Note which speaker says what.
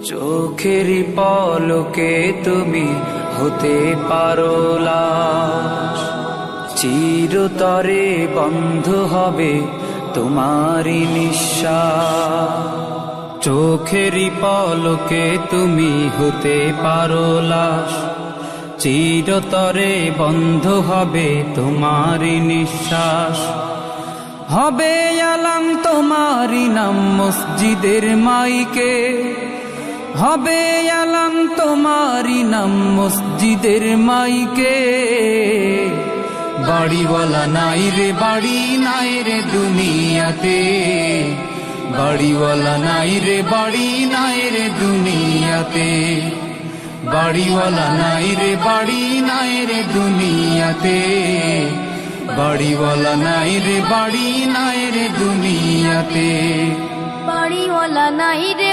Speaker 1: চোখেরই পলকে তুমি হতে পারো লাশ, চিরতরে বন্ধ হবে তোমারই নিঃশ্বাস। চোখেরই পলকে তুমি হতে পারো লাশ, চিরতরে বন্ধ হবে তোমারই নিঃশ্বাস। হবে আলাম তোমারই নাম মসজিদের মাইকে, হবে আলাম তোমারই নাম মসজিদের মাইকে। বাড়িওয়ালা নাই রে বাড়ি নাই রে দুনিয়াতে, বাড়িওয়ালা নাই রে বাড়ি নাই রে দুনিয়াতে, বাড়িওয়ালা নাই রে বাড়ি নাই রে দুনিয়াতে, বাড়িওয়ালা নাই রে বাড়ি নাই রে দুনিয়াতে,
Speaker 2: বাড়িওয়ালা নাই রে